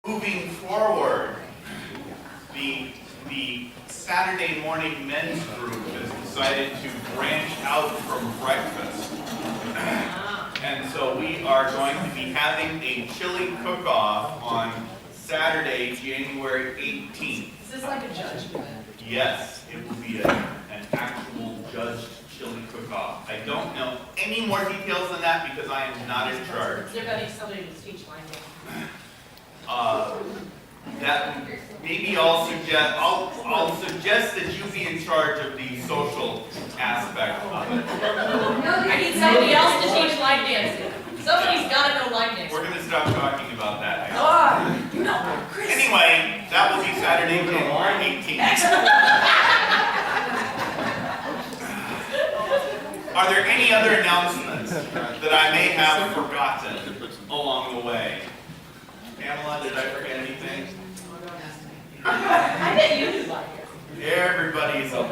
Moving forward, the Saturday morning men's group has decided to branch out from breakfast. And so we are going to be having a chili cook-off on Saturday, January 18th. Is this like a judgment? Yes, it will be an actual judged chili cook-off. I don't know any more details than that because I am not in charge. Is there going to be somebody to teach language? That maybe I'll suggest that you be in charge of the social aspect of it. I need somebody else to teach line dancing. Somebody's got to know line dancing. We're going to stop talking about that. No, Chris. Anyway, that will be Saturday, January 18th. Are there any other announcements that I may have forgotten along the way? Pamela, did I forget anything? I bet you do like it. Everybody's up.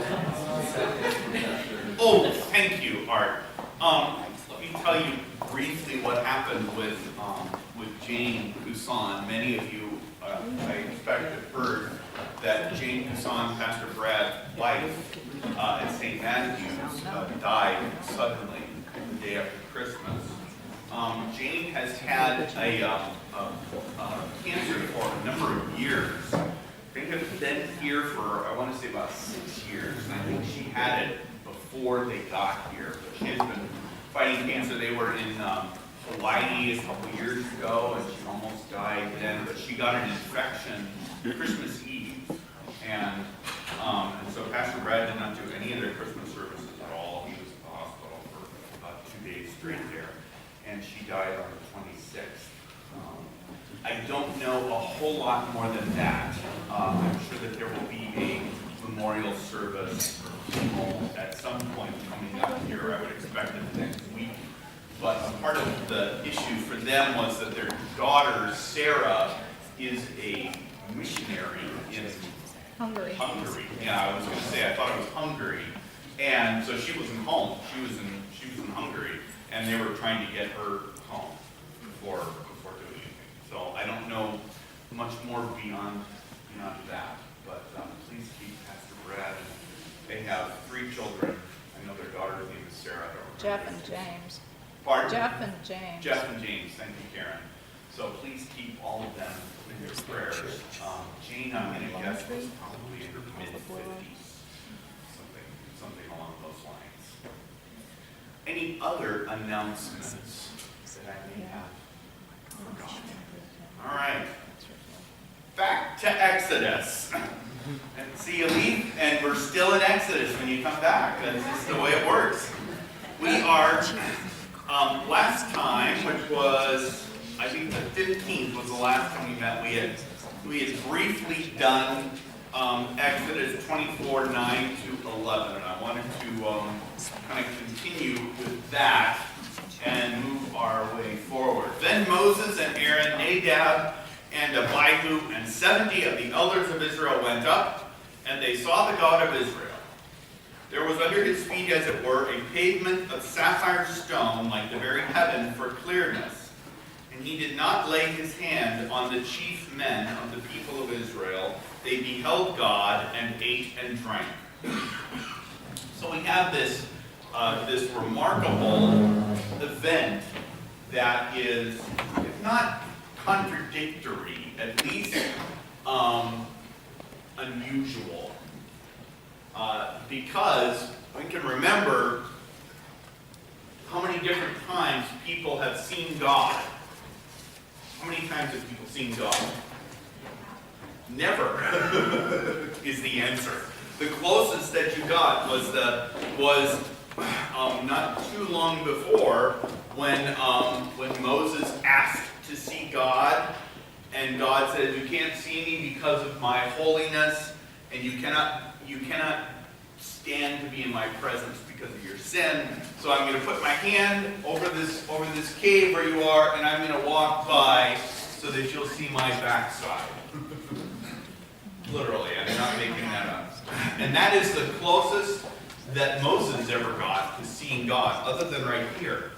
Oh, thank you, Art. Let me tell you briefly what happened with Jane Cousin. Many of you, I expect, have heard that Jane Cousin, Pastor Brad's wife at St. Matthew's, died suddenly the day after Christmas. Jane has had a cancer for a number of years. I think it's been here for, I want to say, about 6 years. And I think she had it before they got here. But she has been fighting cancer. They were in Hawaii a couple years ago, and she almost died then. But she got an infection Christmas Eve. And so Pastor Brad did not do any of their Christmas services at all. He was at the hospital for about 2 days straight there. And she died on the 26th. I don't know a whole lot more than that. I'm sure that there will be a memorial service at some point coming up here. I would expect it next week. But a part of the issue for them was that their daughter, Sarah, is a missionary in Hungary. Yeah, I was going to say, I thought it was Hungary. And so she wasn't home. She was in Hungary. And they were trying to get her home before doing anything. So I don't know much more beyond that. But please keep Pastor Brad. They have 3 children. I know their daughter's name is Sarah. Jeff and James. Pardon? Jeff and James. Jeff and James. Thank you, Karen. So please keep all of them in your prayers. Jane, I'm going to guess, was probably in her mid-50s. Something along those lines. Any other announcements that I may have forgotten? All right. Back to Exodus. And see, you leave, and we're still in Exodus when you come back. That's just the way it works. We are, last time, which was, I think the 15th was the last time we met, we had briefly done Exodus 24, 9 to 11, and I wanted to kind of continue with that and move our way forward. Then Moses and Aaron, Nadab and Abihu, and 70 of the elders of Israel went up, and they saw the God of Israel. There was under his feet, as it were, a pavement of sapphire stone, like the very heaven, for clearness. And he did not lay his hand on the chief men of the people of Israel. They beheld God and ate and drank. So we have this remarkable event that is, if not contradictory, at least unusual. Because we can remember how many different times people have seen God. How many times have people seen God? Never is the answer. The closest that you got was not too long before when Moses asked to see God, and God said, "You can't see me because of my holiness, and you cannot stand to be in my presence because of your sin. So I'm going to put my hand over this cave where you are, and I'm going to walk by so that you'll see my backside." Literally, I'm not making that up. And that is the closest that Moses ever got to seeing God, other than right here,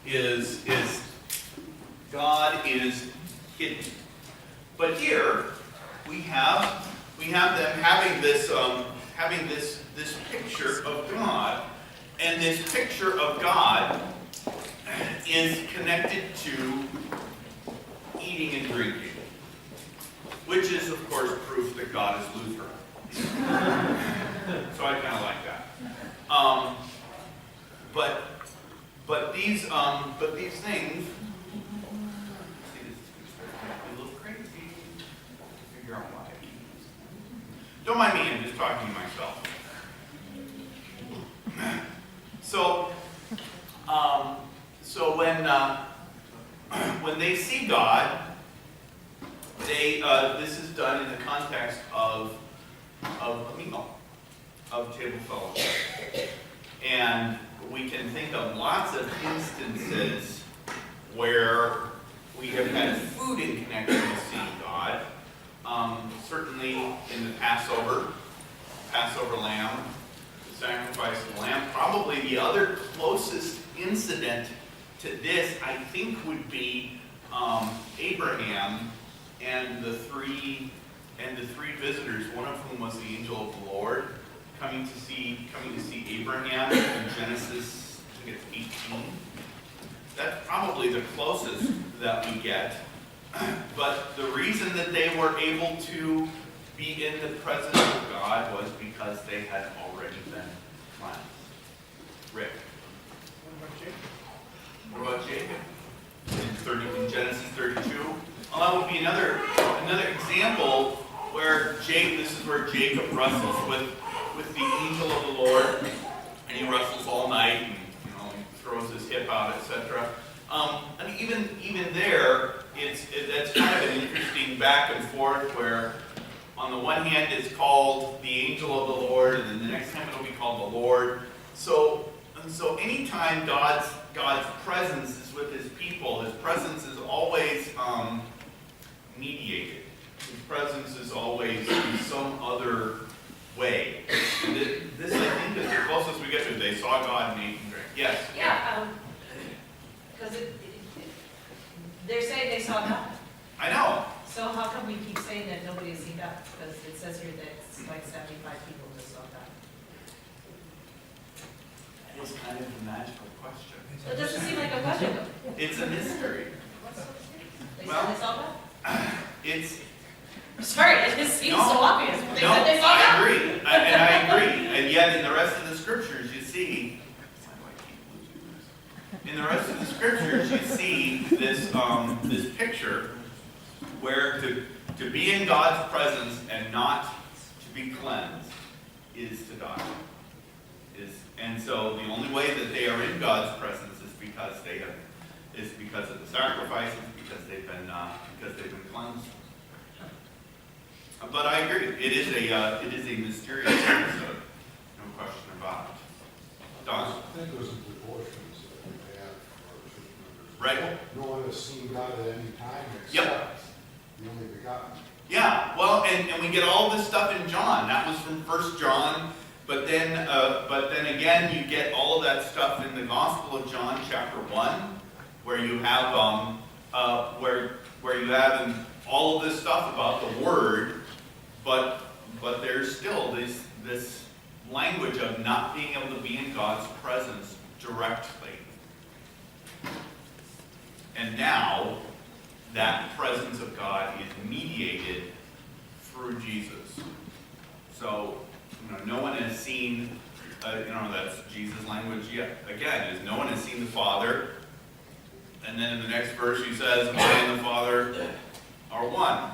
is God is hidden. But here we have them having this this picture of God, and this picture of God is connected to eating and drinking, which is of course proof that God is Lutheran. So I kind of like that. But these things. See, this is a little crazy. Figure out why. Don't mind me, I'm just talking to myself. So when they see God, they this is done in the context of a meal, of table fellowship, and we can think of lots of instances where we have had food in connection with seeing God. Certainly in the Passover lamb, the sacrifice of the lamb. Probably the other closest incident to this, I think, would be Abraham and the three visitors. One of whom was the angel of the Lord, coming to see Abraham in Genesis, I think it's 18. That's probably the closest that we get. But the reason that they were able to be in the presence of God was because they had already been cleansed. Rick? What about Jacob? In Genesis 32? Well, that would be another example where this is where Jacob wrestles with the angel of the Lord, and he wrestles all night, and he throws his hip out, etc. And even there, that's kind of an interesting back and forth where, on the one hand, it's called the angel of the Lord, and then the next time it'll be called the Lord. So anytime God's presence is with His people, His presence is always mediated. His presence is always in some other way. And this I think, is the closest we get to. They saw God and ate and drank. Yes? Yeah, because they're saying they saw God. I know. So how come we keep saying that nobody has seen God? Because it says here that it's like 75 people just saw God. It was kind of a magical question. So it doesn't seem like a question. It's a mystery. They said they saw God? It's... Sorry, it just seems so obvious. They No, said they saw God. I agree. I agree. And yet in the rest of the scriptures you see... In the rest of the scriptures you see this picture where to be in God's presence and not to be cleansed is to die. And so the only way that they are in God's presence is because of the sacrifices, because they've been cleansed. But I agree, it is a mysterious episode, no question about it. Don? I think those are devotions that we have for church members. Right. No one has seen God at any time Yep. except the only begotten. Yeah, well, and we get all this stuff in John. That was from 1 John. But then again, you get all of that stuff in the Gospel of John, chapter 1, where you have where you have all of this stuff about the Word, but there's still this language of not being able to be in God's presence directly. And now that presence of God is mediated through Jesus. So no one has seen, that's Jesus' language yet. Again, is no one has seen the Father. And then in the next verse he says, I and the Father are one.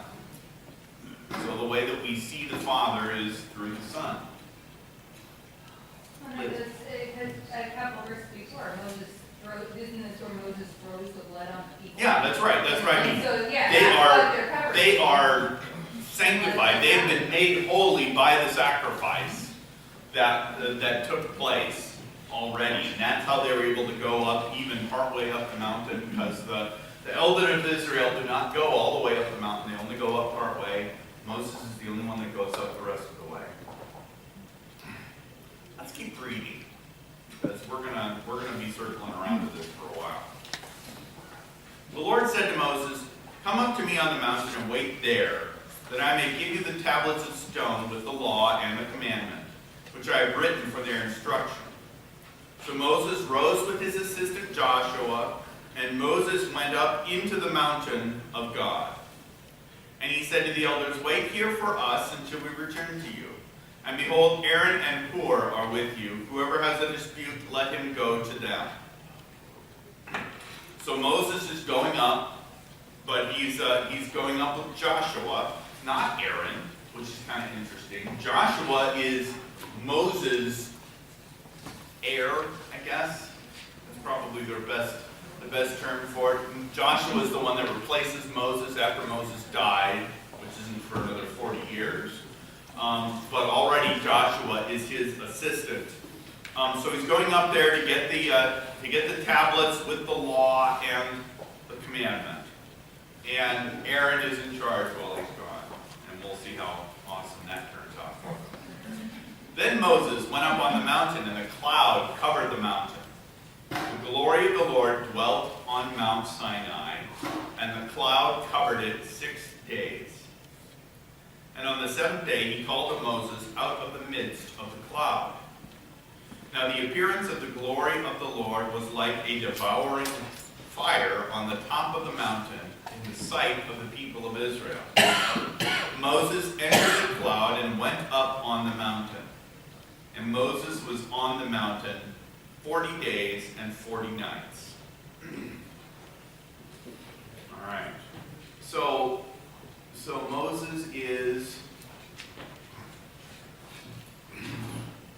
So the way that we see the Father is through the Son. Well, because a couple verses before, isn't this where Moses throws the blood on the people? Yeah, that's right. That's right. And so, yeah, They are sanctified. They've been made holy by the sacrifice that took place already. And that's how they were able to go up, even partway up the mountain, because the elders of Israel do not go all the way up the mountain. They only go up partway. Moses is the only one that goes up the rest of the way. Let's keep reading, because we're gonna be circling around with this for a while. The Lord said to Moses, Come up to me on the mountain and wait there, that I may give you the tablets of stone with the law and the commandment, which I have written for their instruction. So Moses rose with his assistant Joshua, and Moses went up into the mountain of God. And he said to the elders, wait here for us until we return to you. And behold, Aaron and Hur are with you. Whoever has a dispute, let him go to them. So Moses is going up, but he's going up with Joshua, not Aaron, which is kind of interesting. Joshua is Moses' heir, I guess. That's probably the best term for it. Joshua is the one that replaces Moses after Moses died, which isn't for another 40 years. But already Joshua is his assistant. So he's going up there to get the tablets with the law and the commandment. And Aaron is in charge while he's gone. And we'll see how awesome that turns out. Then Moses went up on the mountain, and a cloud covered the mountain. The glory of the Lord dwelt on Mount Sinai, and the cloud covered it 6 days. And on the seventh day he called to Moses out of the midst of the cloud. Now the appearance of the glory of the Lord was like a devouring fire on the top of the mountain in the sight of the people of Israel. Moses entered the cloud and went up on the mountain. And Moses was on the mountain 40 days and 40 nights. All right. So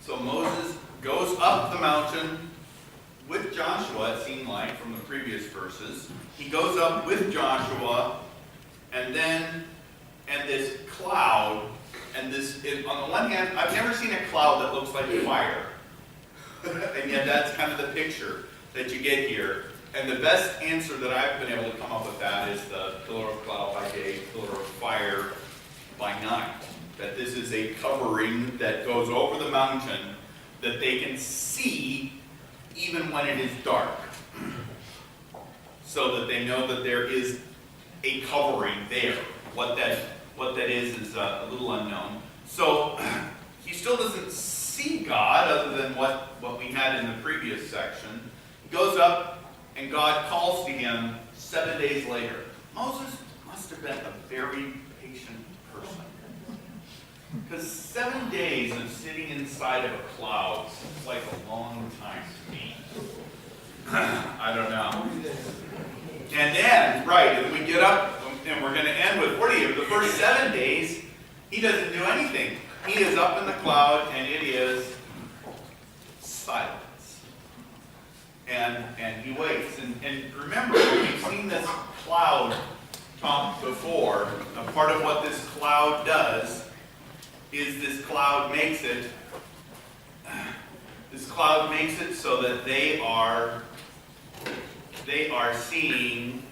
Moses goes up the mountain with Joshua, it seemed like, from the previous verses. He goes up with Joshua, and this cloud, and on the one hand, I've never seen a cloud that looks like fire. And yet that's kind of the picture that you get here. And the best answer that I've been able to come up with that is the pillar of cloud by day, pillar of fire by night. That this is a covering that goes over the mountain that they can see even when it is dark. So that they know that there is a covering there. What that is a little unknown. So he still doesn't see God other than what we had in the previous section. He goes up and God calls to him 7 days later. Moses must have been a very patient person. Because 7 days of sitting inside of a cloud seems like a long time to me. I don't know. And then, right, and we get up, and we're going to end with 40 of the first 7 days, he doesn't do anything. He is up in the cloud, and it is silence. And he waits. And remember, we've seen this cloud talk before. A part of what this cloud does is this cloud makes it so that they are seeing,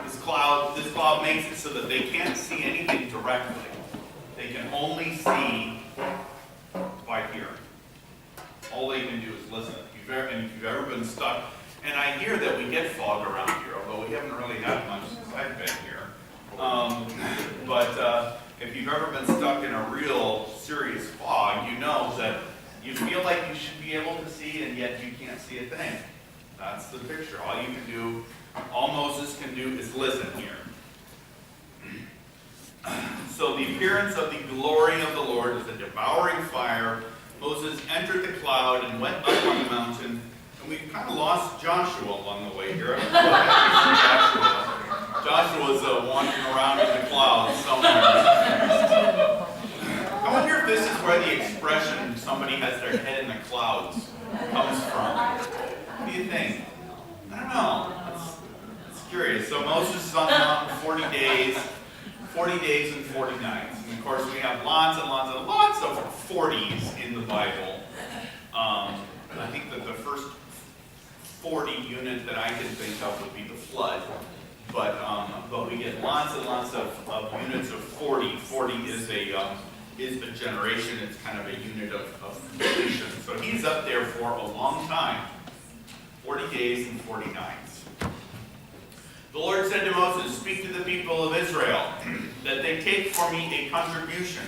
this cloud makes it so that they can't see anything directly. They can only see by hearing. All they can do is listen. If you've ever been stuck, and I hear that we get fog around here, although we haven't really had much since I've been here. But if you've ever been stuck in a real serious fog, you know that you feel like you should be able to see, and yet you can't see a thing. That's the picture. All Moses can do is listen here. So the appearance of the glory of the Lord is a devouring fire. Moses entered the cloud and went up on the mountain. And we kind of lost Joshua along the way here. Joshua's wandering around in the clouds somewhere. I wonder if this is where the expression, somebody has their head in the clouds, comes from. What do you think? I don't know. It's curious. So Moses is on the mountain 40 days and 40 nights. And of course we have lots of 40s in the Bible. I think that the first 40 unit that I can think of would be the flood. But we get lots and lots of units of 40. 40 is a generation. It's kind of a unit of completion. So he's up there for a long time. 40 days and 40 nights. The Lord said to Moses, "Speak to the people of Israel, that they take for me a contribution.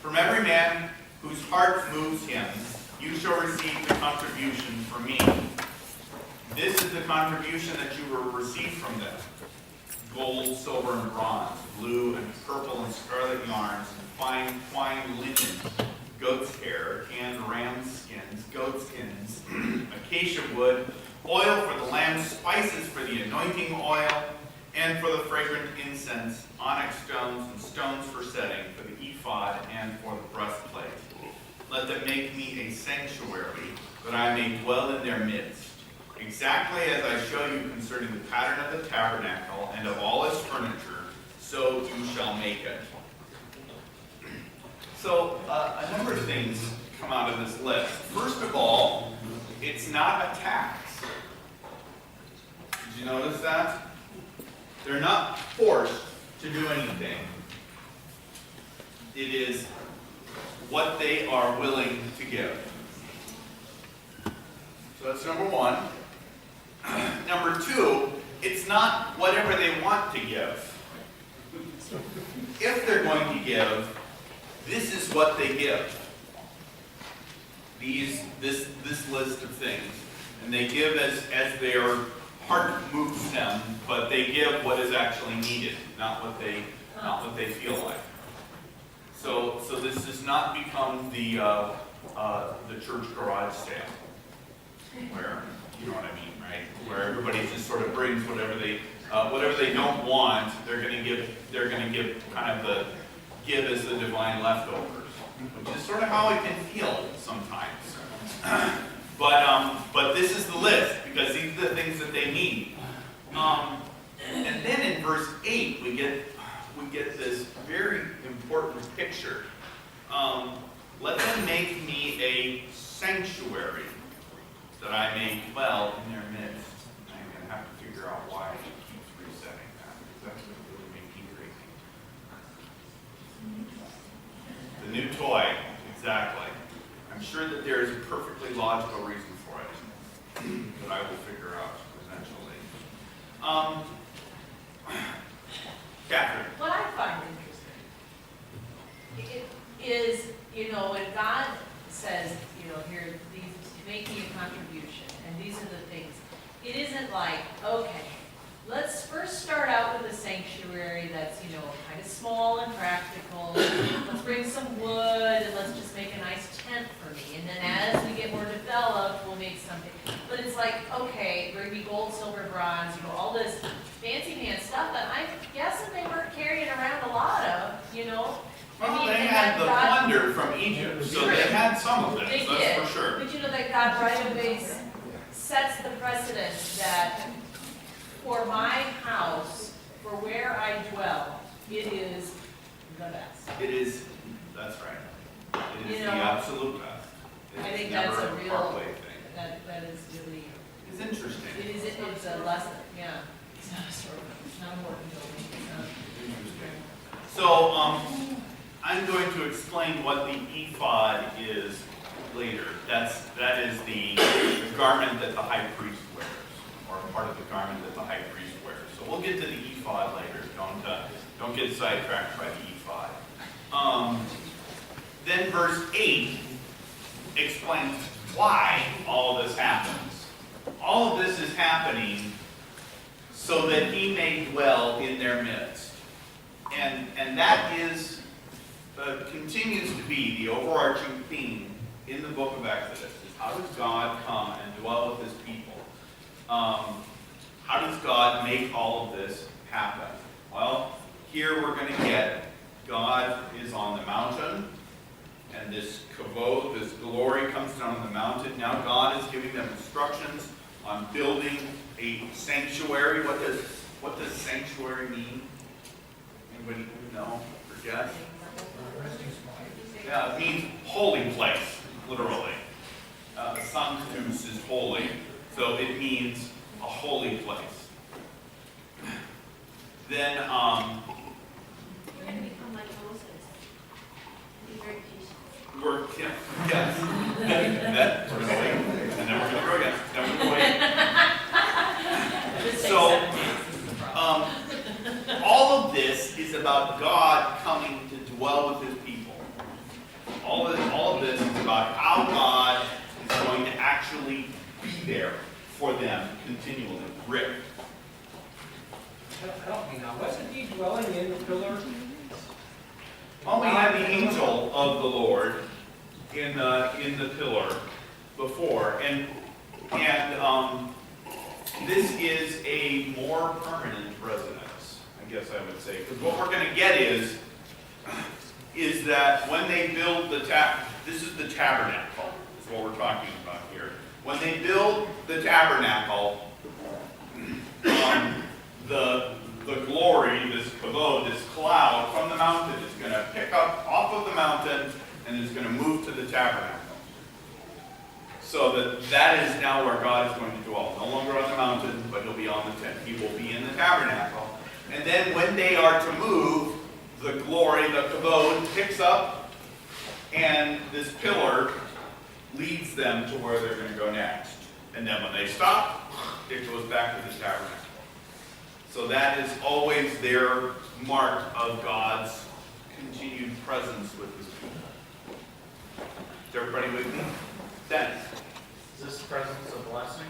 From every man whose heart moves him, you shall receive the contribution from me. This is the contribution that you will receive from them: gold, silver, and bronze, blue and purple and scarlet yarns, and fine twined linen, goat's hair, tanned ram skins, goat skins, acacia wood, oil for the lamb, spices for the anointing oil, and for the fragrant incense, onyx stones and stones for setting, for the ephod and for the breastplate. Let them make me a sanctuary, that I may dwell in their midst, exactly as I show you concerning the pattern of the tabernacle and of all its furniture, so you shall make it." So, a number of things come out of this list. First of all, it's not a tax. Did you notice that? They're not forced to do anything. It is what they are willing to give. So that's number one. Number two, it's not whatever they want to give. If they're going to give, this is what they give. This list of things. And they give as their heart moves them, but they give what is actually needed, not what they feel like. So this does not become the church garage sale, where, you know what I mean, right? Where everybody just sort of brings whatever they don't want. They're going to give kind of the give as the divine leftovers, which is sort of how it can feel sometimes. But this is the list, because these are the things that they need. And then in verse 8 we get this very important picture. Let them make me a sanctuary, that I may dwell in their midst. I'm going to have to figure out why he keeps resetting that, because that's going to really make me crazy. The new toy, exactly. I'm sure that there is a perfectly logical reason for it that I will figure out eventually. Catherine. What I find interesting is, when God says, here, make me a contribution, and these are the things, it isn't like, okay, let's first start out with a sanctuary that's, kind of small and practical. Let's bring some wood, and let's just make a nice tent for me. And then as we get more developed, we'll make something. But it's like, okay, bring me gold, silver, bronze, all this fancy man stuff that I'm guessing they weren't carrying around a lot of, Well, they had the plunder from Egypt, so they had some of They it, did. that's for sure. But that God right away sets the precedent that for my house, for where I dwell, it is the best. It is, that's right. It is You the know, absolute best. I It's think never that's a a real, partway thing. that is really, It's interesting. it's a lesson, yeah. It's not a story, it's not a working building, it's not. Interesting. So, I'm going to explain what the ephod is later. That is the garment that the high priest wears, or part of the garment that the high priest wears. So we'll get to the ephod later. Don't get sidetracked by the ephod. Then verse 8 explains why all this happens. All of this is happening so that he may dwell in their midst. And that is continues to be the overarching theme in the book of Exodus, is how does God come and dwell with his people? How does God make all of this happen? Well, here we're going to get God is on the mountain, and this kavod, this glory comes down on the mountain. Now God is giving them instructions on building a sanctuary. What does sanctuary mean? Anybody know or guess? Yeah, it means holy place, literally. Sanctus is holy, so it means a holy place. Then, We're going to become like Moses. Be very patient. yes. We're going to wait, and then we're going to go again. Then we're going to wait. This takes So- 7 days is the problem. about God coming to dwell with his people. All of this is about how God is going to actually be there for them continually. Rick. Help me now, wasn't he dwelling in the pillar? Only had the angel of the Lord in the pillar before, and this is a more permanent residence, I guess I would say, because what we're going to get is that when they build this is the tabernacle, is what we're talking about here. When they build the tabernacle, the glory, this kavod, this cloud from the mountain is going to pick up off of the mountain and is going to move to the tabernacle. So that is now where God is going to dwell. No longer on the mountain, but he'll be on the tent. He will be in the tabernacle. And then when they are to move, the glory, the kavod, picks up, and this pillar leads them to where they're going to go next. And then when they stop, it goes back to the tabernacle. So that is always their mark of God's continued presence with his people. Is everybody with me? Dennis. Is this presence a blessing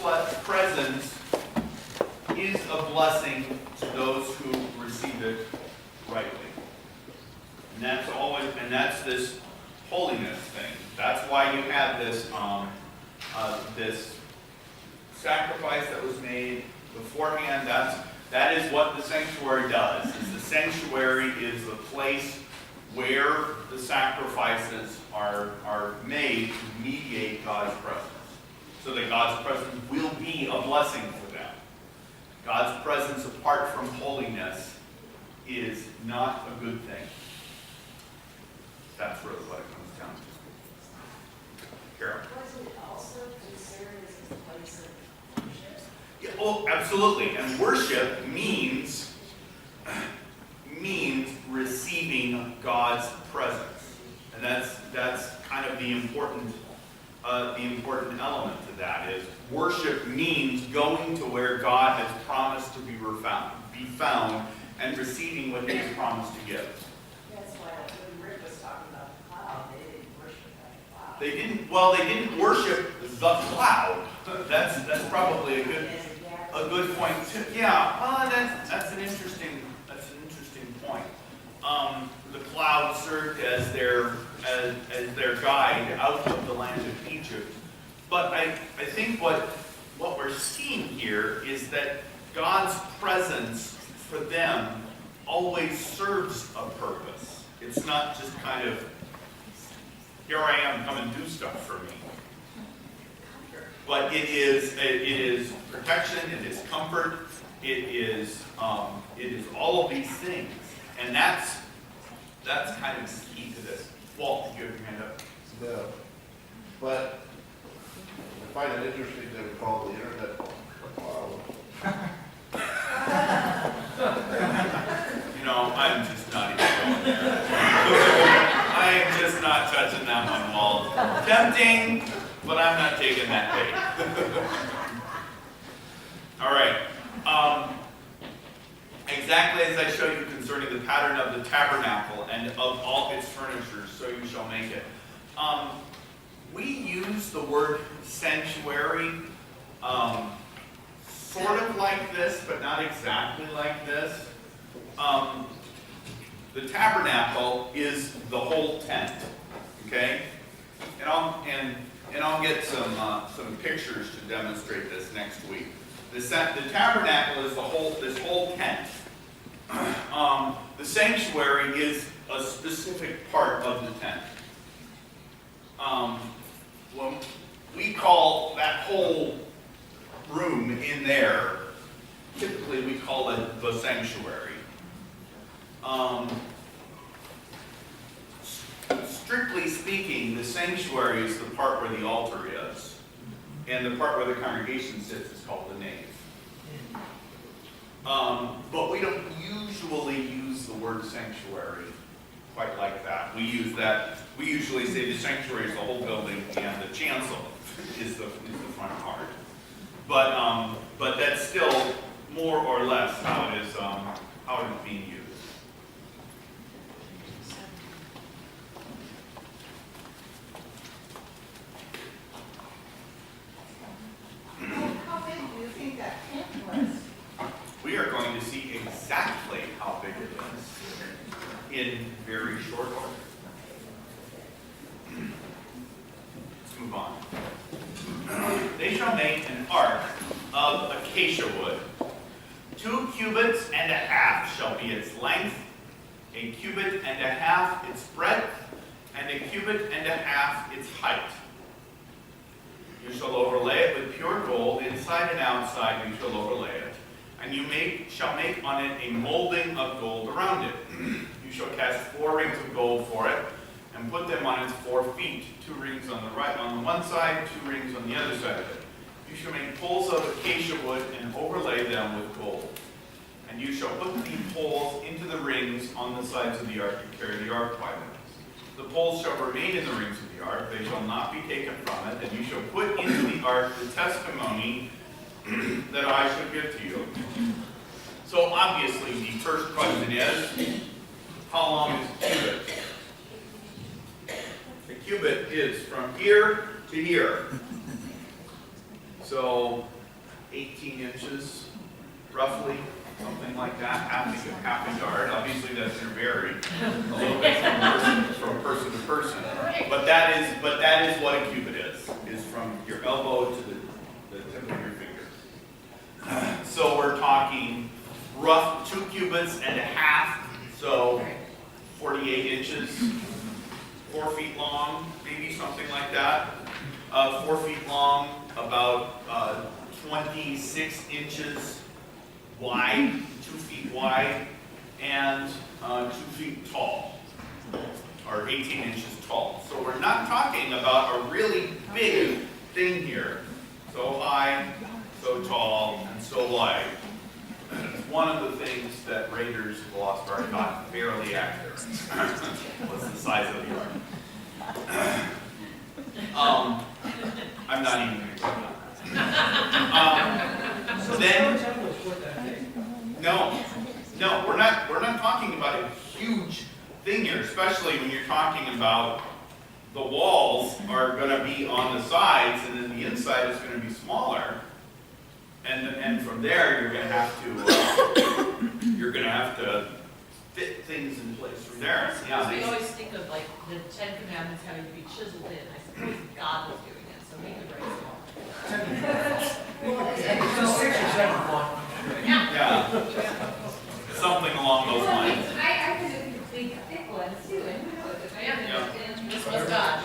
God's presence is a blessing to those who receive it rightly. And that's this holiness thing. That's why you have this this sacrifice that was made beforehand. That is what the sanctuary does. The sanctuary is the place where the sacrifices are made to mediate God's presence. So that God's presence will be a blessing for them. God's presence apart from holiness is not a good thing. That's really what it comes down to. Carol? Was it also considered as a place of worship? Yeah, oh, absolutely. And worship means receiving God's presence. And that's kind of the important element to that is worship means going to where God has promised to be found and receiving what he has promised to give. That's why when Rick was talking about the cloud, they didn't worship that cloud. They didn't worship the cloud. That's probably a good point too. Yeah, that's an interesting point. The cloud served as their guide out of the land of Egypt. But I think what we're seeing here is that God's presence for them always serves a purpose. It's not just kind of, here I am, come and do stuff for me. But it is protection, it is comfort, it is all of these things. And that's kind of the key to this. Walt, did you have your hand up? No. But I find it interesting that we call the internet cloud. I'm just not even going there. I am just not touching that one, Walt. Tempting, but I'm not taking that bait. All right. Exactly as I showed you concerning the pattern of the tabernacle and of all its furnitures, so you shall make it. We use the word sanctuary sort of like this, but not exactly like this. The tabernacle is the whole tent, okay? And I'll get some pictures to demonstrate this next week. The tabernacle is this whole tent. The sanctuary is a specific part of the tent. When we call that whole room in there, typically we call it the sanctuary. Strictly speaking, the sanctuary is the part where the altar is, and the part where the congregation sits is called the nave. But we don't usually use the word sanctuary quite like that. We usually say the sanctuary is the whole building, and the chancel is the front part. But that's still more or less how it is being used. How big do you think that tent was? We are going to see exactly how big it is in very short order. Let's move on. They shall make an ark of acacia wood. 2 cubits and a half shall be its length, a cubit and a half its breadth, and a cubit and a half its height. You shall overlay it with pure gold, inside and outside you shall overlay it. And you shall make on it a molding of gold around it. You shall cast 4 rings of gold for it, and put them on its 4 feet, 2 rings on the one side, 2 rings on the other side of it. You shall make poles of acacia wood and overlay them with gold. And you shall put the poles into the rings on the sides of the ark to carry the ark by them. The poles shall remain in the rings of the ark, they shall not be taken from it, and you shall put into the ark the testimony that I shall give to you. So obviously the first question is, how long is a cubit? A cubit is from here to here. So 18 inches, roughly, something like that, half a yard. Obviously that's going to vary a little bit from person to person. But that is what a cubit is from your elbow to the tip of your finger. So we're talking rough 2 cubits and a half, so 48 inches, 4 feet long, maybe something like that. 4 feet long, about 26 inches wide, 2 feet wide, and 2 feet tall, or 18 inches tall. So we're not talking about a really big thing here. So high, so tall, and so wide. It's one of the things that Raiders of the Lost Ark got fairly accurate. Was the size of the ark. I'm not even going to go down that. So Then, the temple is what that big? no, we're not talking about a huge thing here, especially when you're talking about the walls are going to be on the sides, and then the inside is going to be smaller. And from there, you're going to have to fit things in place from there. Yeah, We always think of like the 10 Commandments having to be chiseled in. I suppose God was doing it, so he could write small. It's a 6 or 7 block. yeah, something along those lines. I could have big thick ones too, and who knows if I Yeah. have This was God.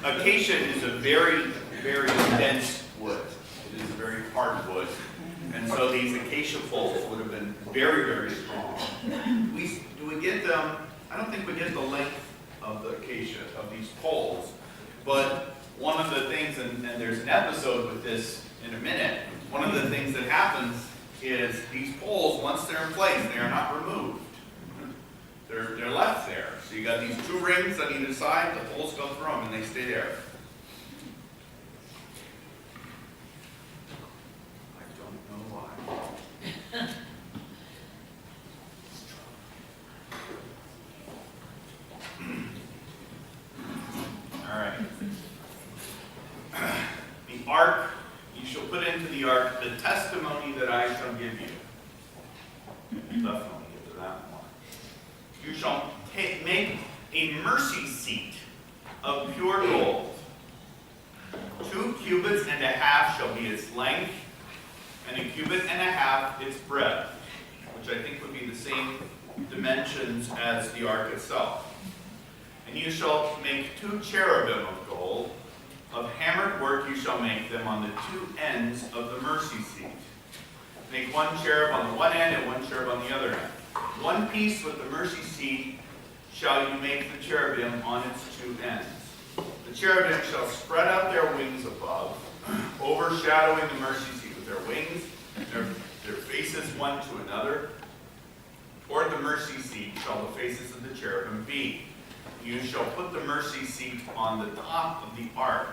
Acacia is a very, very dense wood. It is a very hard wood. And so these acacia poles would have been very, very strong. Do we get them? I don't think we get the length of the acacia, of these poles. But one of the things, and there's an episode with this in a minute, one of the things that happens is these poles, once they're in place, they are not removed. They're left there. So you got these 2 rings on either side, the poles go through them and they stay there. I don't know why. All right. The ark, you shall put into the ark the testimony that I shall give you. Definitely get to that one. You shall make a mercy seat of pure gold. 2 cubits and a half shall be its length, and a cubit and a half its breadth, which I think would be the same dimensions as the ark itself. And you shall make 2 cherubim of gold. Of hammered work you shall make them on the 2 ends of the mercy seat. Make 1 cherub on the one end and 1 cherub on the other end. 1 piece with the mercy seat shall you make the cherubim on its 2 ends. The cherubim shall spread out their wings above, overshadowing the mercy seat with their wings, their faces one to another. Toward the mercy seat shall the faces of the cherubim be. You shall put the mercy seat on the top of the ark,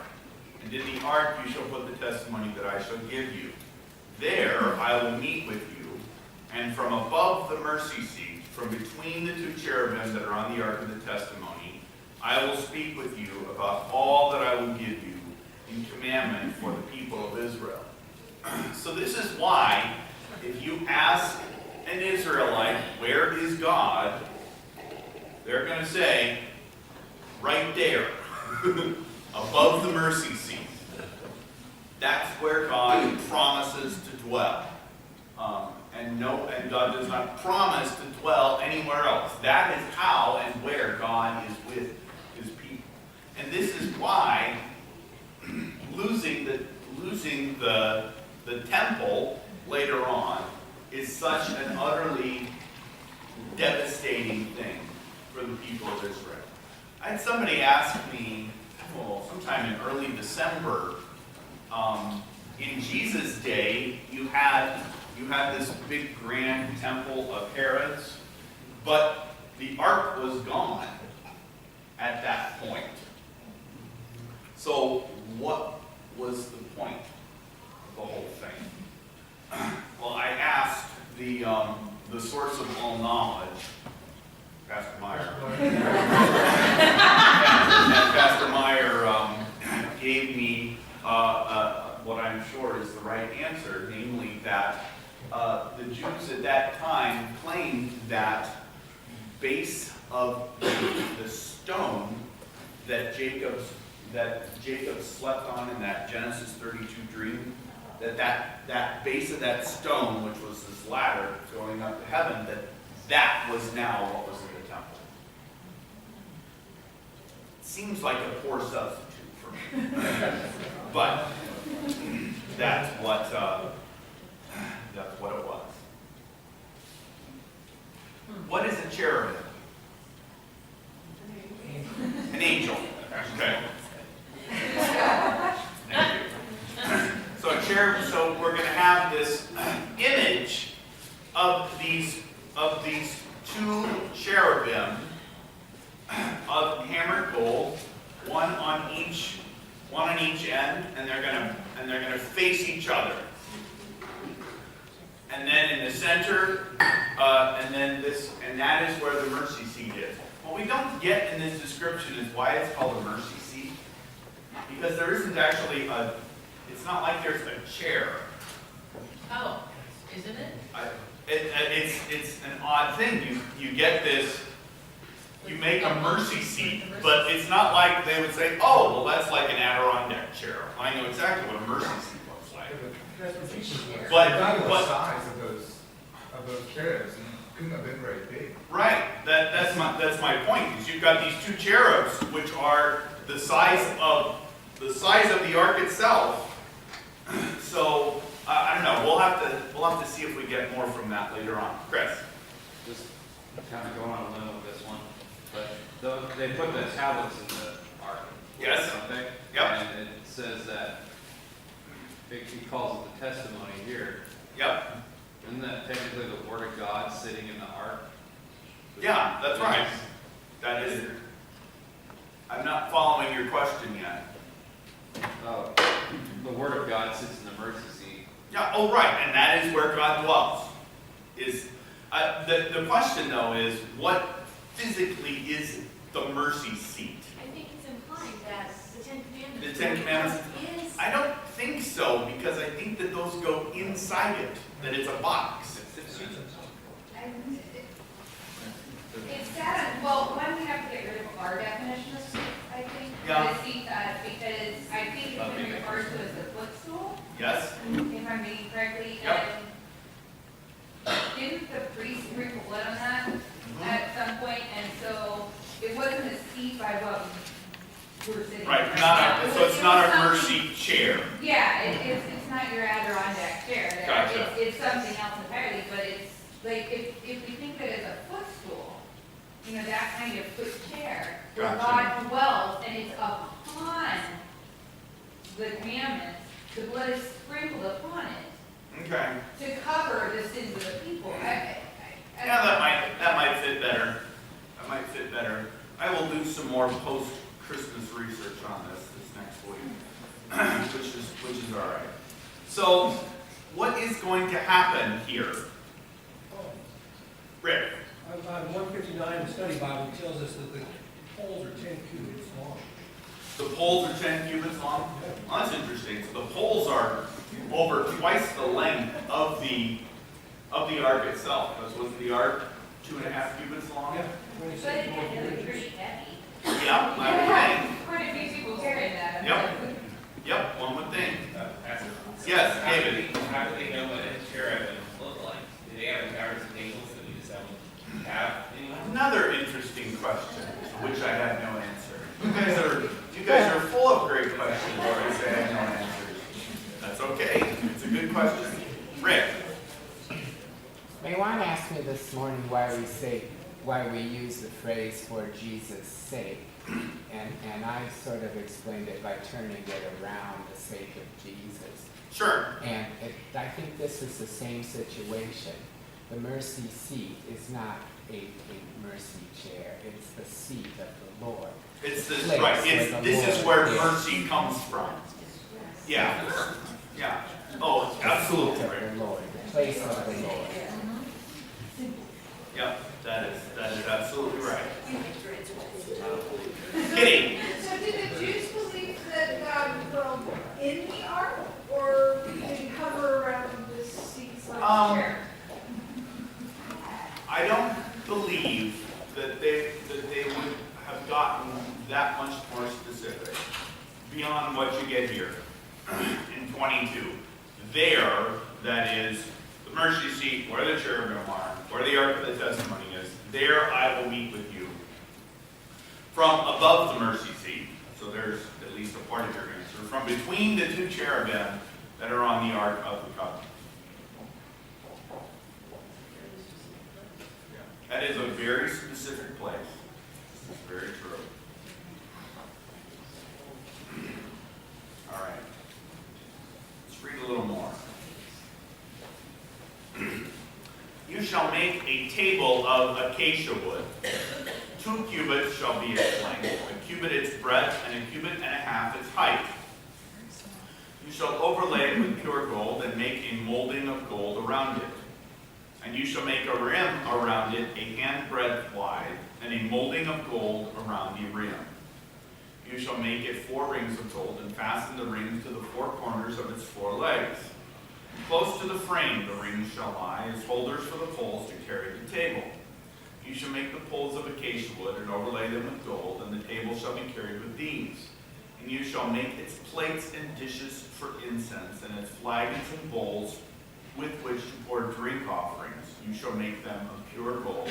And in the ark you shall put the testimony that I shall give you. There I will meet with you, and from above the mercy seat, from between the two cherubim that are on the ark of the testimony, I will speak with you about all that I will give you in commandment for the people of Israel. So this is why, if you ask an Israelite, where is God? They're going to say, right there, above the mercy seat. That's where God promises to dwell. And God does not promise to dwell anywhere else. That is how and where God is with his people. And this is why losing the temple later on is such an utterly devastating thing for the people of Israel. I had somebody ask me, sometime in early December, in Jesus' day, you had this big grand temple of Herod's, but the ark was gone at that point. So what was the point of the whole thing? Well, I asked the source of all knowledge, Pastor Meyer. And Pastor Meyer gave me what I'm sure is the right answer, namely that the Jews at that time claimed that base of the stone that Jacob slept on in that Genesis 32 dream, that base of that stone, which was this ladder going up to heaven, that was now what was in the temple. Seems like a poor substitute for me, but that's what it was. What is a cherubim? An angel. Okay. Thank you. So a cherub. So we're going to have this image of these two cherubim of hammered gold, one on each end, and they're going to face each other. And then in the center, and that is where the mercy seat is. What we don't get in this description is why it's called a mercy seat, because there isn't actually it's not like there's a chair. Oh, isn't it? It's an odd thing. You get this, you make a mercy seat, but it's not like they would say, oh, well, that's like an Adirondack chair. I know exactly what a mercy seat looks like. But the size of those chairs couldn't have been very big. Right. That's my point. Is you've got these two cherubs, which are the size of the ark itself. So I don't know. We'll have to see if we get more from that later on. Chris. Just kind of going on a limb with this one, but they put the tablets in the ark. Yes. Don't they? Yep. And it says that he calls it the testimony here. Yep. Isn't that technically the word of God sitting in the ark? Yeah, that's right. That is. I'm not following your question yet. Oh, the word of God sits in the mercy seat. Yeah. Oh, right. And that is where God dwells. The question though is, what physically is the mercy seat? I think he's implying that the Ten Commandments. The Ten Commandments. Is. I don't think so, because I think that those go inside it. That it's a box. It's sad, well, one, we have to get rid of our definition of seat, I think. Yeah. Because I think it's been referred to as a footstool, Yes. if I'm reading correctly. Yep. And didn't the priest sprinkle blood on that at some point? And so it wasn't a seat by what we're sitting. Right. on. So it's not a mercy chair. Yeah, it's not your Adirondack chair. There. Gotcha. It's something else entirely, but it's like if we think that as a footstool, that kind of foot chair, where Gotcha. God dwells, and it's upon the commandments, the blood is sprinkled upon it Okay. to cover the sins of the people. Yeah, that might fit better. That might fit better. I will do some more post-Christmas research on this next week. which is all right. So, what is going to happen here? Rick? On 159, the study Bible tells us that the poles are 10 cubits long. The poles are 10 cubits long? Well, that's interesting. So the poles are over twice the length of the ark itself. Because was the ark 2.5 cubits long? Yeah, But 26 it more had to be inches. pretty heavy. Yeah, I would think. Quite a few people carrying that. Yep. Yep, one would think. Pastor. Yes, David. How do they know what a cherubim look like? Do they have guards and angels that we just don't have anymore? Another interesting question, to which I have no answer. You guys are full of great questions, or I say I have no answers. That's okay. It's a good question. Rick? Maywan asked me this morning why we use the phrase "for Jesus' sake," and I sort of explained it by turning it around, the sake of Jesus. Sure. And I think this is the same situation. The mercy seat is not a mercy chair; it's the seat of the Lord. It's this, Place right. where the This is Lord where is. mercy comes from. Yeah. Yeah. Oh, absolutely, The seat Rick. of the Lord, the place of the Lord. Yep, that is absolutely right. Kitty? So did the Jews believe that God dwelled in the ark, or did he hover around the seats like a chair? I don't believe that they would have gotten that much more specific beyond what you get here in 22. There, that is the mercy seat, where the cherubim are, where the ark of the testimony is. There I will meet with you. From above the mercy seat, so there's at least a part of your answer, from between the two cherubim that are on the ark of the covenant. That is a very specific place. It's very true. All right. Let's read a little more. You shall make a table of acacia wood. 2 cubits shall be its length, a cubit its breadth, and 1.5 cubits its height. You shall overlay it with pure gold, and make a molding of gold around it. And you shall make a rim around it, a handbreadth wide, and a molding of gold around the rim. You shall make it 4 rings of gold, and fasten the rings to the 4 corners of its 4 legs. Close to the frame the rings shall lie, as holders for the poles to carry the table. You shall make the poles of acacia wood, and overlay them with gold, and the table shall be carried with these. And you shall make its plates and dishes for incense, and its flagons and bowls with which to pour drink offerings. You shall make them of pure gold.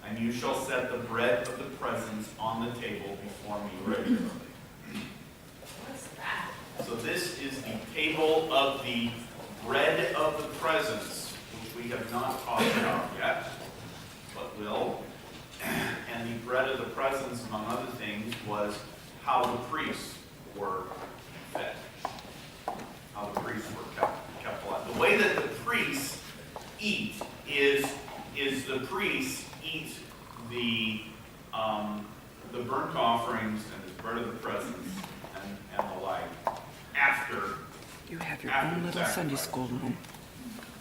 And you shall set the bread of the presence on the table before me regularly. What's that? So this is the table of the bread of the presence, which we have not talked about yet, but will. And the bread of the presence, among other things, was how the priests were fed. How the priests were kept alive. The way that the priests eat is the priests eat the burnt offerings and the bread of the presence and the like after. You have your after own the little Sunday sacrifice. school room.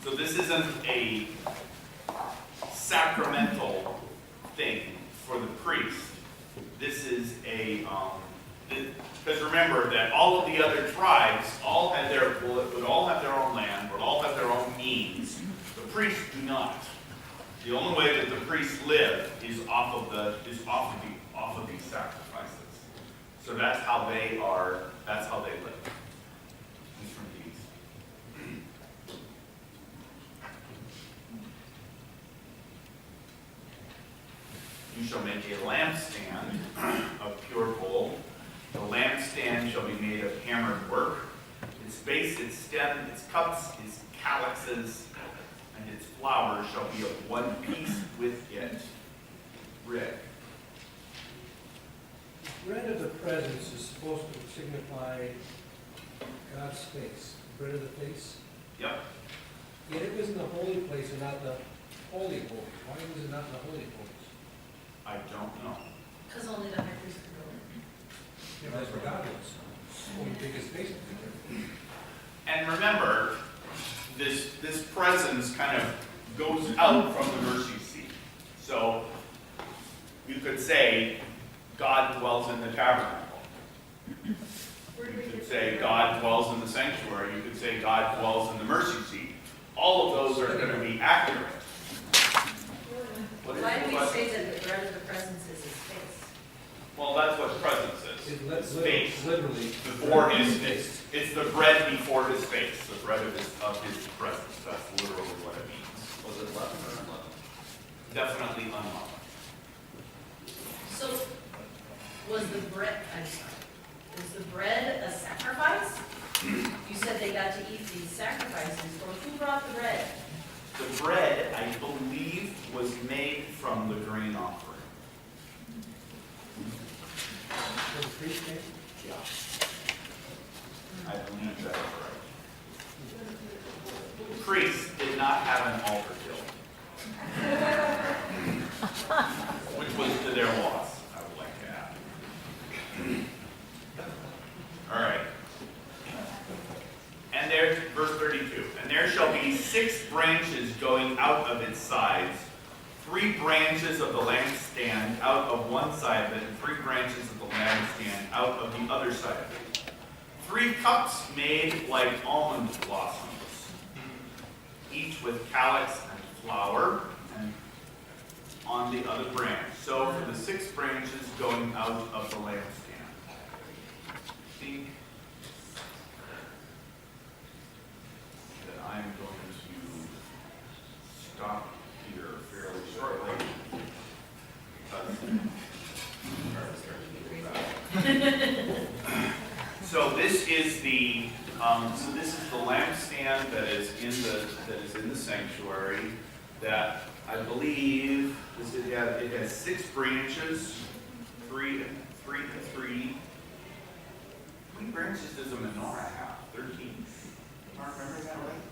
So this isn't a sacramental thing for the priest. This is a because remember that all of the other tribes all had would all have their own land, would all have their own means. The priests do not. The only way that the priests live is off of these sacrifices. So that's how they are. That's how they live. Is from these. You shall make a lampstand of pure gold. The lampstand shall be made of hammered work. Its base, its stem, its cups, its calyxes, and its flowers shall be of one piece with it. Rick. The bread of the presence is supposed to signify God's face, bread of the face. Yep. Yet it was in the holy place and not the holy of holies. Why was it not in the holy of holies? I don't know. Because only the high priest could go in. Yeah, that's where God was. Holy biggest space. And remember, this presence kind of goes out from the mercy seat. So you could say, God dwells in the tabernacle. You could say, God dwells in the sanctuary. You could say, God dwells in the mercy seat. All of those are going to be accurate. What is Why the do we question? say that the bread of the presence is his face? Well, that's what presence is. It's Face. literally. Before his face. It's the bread before his face, the bread of his presence. That's literally what it means. Was it leavened or unleavened? Definitely unleavened. So, was the bread, I'm sorry, was the bread a sacrifice? You said they got to eat these sacrifices, or who brought the bread? The bread, I believe, was made from the grain offering. For the priest came? Yeah. I believe that's right. Priests did not have an altar kill, which was to their loss, I would like to add. All right. And there, verse 32, and there shall be 6 branches going out of its sides, 3 branches of the lampstand out of one side of it, and 3 branches of the lampstand out of the other side of it. 3 cups made like almond blossoms, each with calyx and flower, and on the other branch. So for the 6 branches going out of the lampstand. See that I'm going to stop here fairly shortly. So this is the lampstand that is in the sanctuary. That I believe it has 6 branches, 3 and 3 and 3. How many branches does a menorah have? 13. Do I remember that right?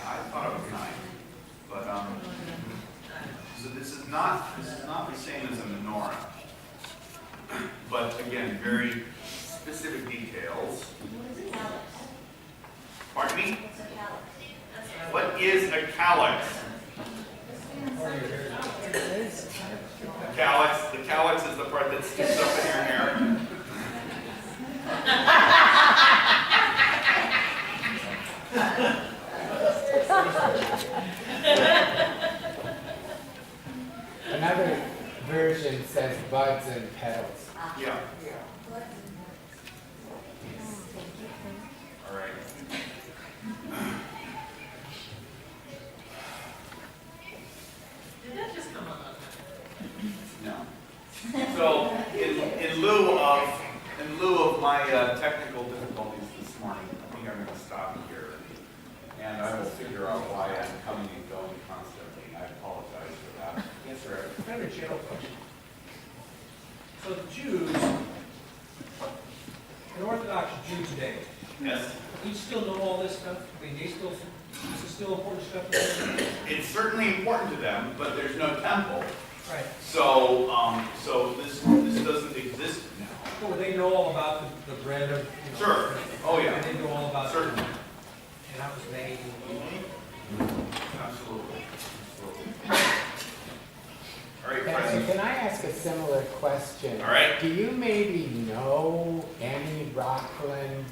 I thought it was 9, but so this is not the same as a menorah, but again, very specific details. Pardon me? What is a calyx? The calyx is the part that sticks up in your hair. Another version says buds and petals. Yeah. All right. Did that just come up? No. So in lieu of my technical difficulties this morning, I think I'm going to stop here, and I will figure out why I'm coming and going constantly. I apologize for that. Yes, sir. I have a general question. So the Jews, an Orthodox Jew today, Yes. you still know all this stuff? I mean, this is still important stuff to them? It's certainly important to them, but there's no temple, Right. so this doesn't exist now. Well, they know all about the bread of, you know. Sure. Oh, yeah. And they know all about. Certainly. And how it was made. Absolutely. All right, And President. can I ask a similar question? All right. Do you maybe know any Rocklin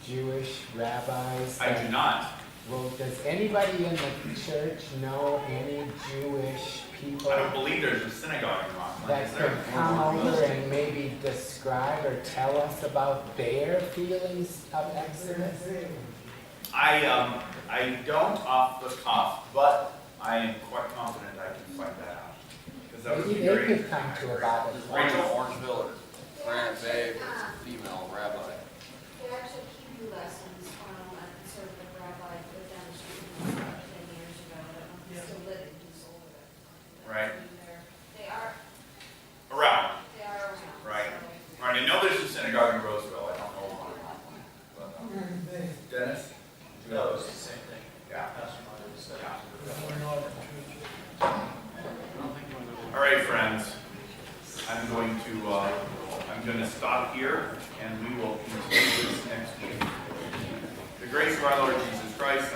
Jewish rabbis? I do not. Well, does anybody in the church know any Jewish people I don't believe there's a synagogue in Rocklin, that is there? could come over and maybe describe or tell us about their feelings of Exodus? I don't off the cuff, but I am quite confident I can find that out. Because that would Maybe be they very could come to about it. Rachel? Orangeville or Grand Bay, there's a female rabbi. They actually Hebrew lessons from a conservative rabbi that lived down the street from us about 10 years ago. I don't know if he's still living, he's older. Right. They are Around. around. Right. So- All right, I know there's a synagogue in Roseville, I don't know about Rocklin. But, Dennis? No, it's the same thing. Yeah. Pastor Martin said. Yeah. We're not- I'm going to stop here, and we will continue this next week. The grace of our Lord Jesus Christ,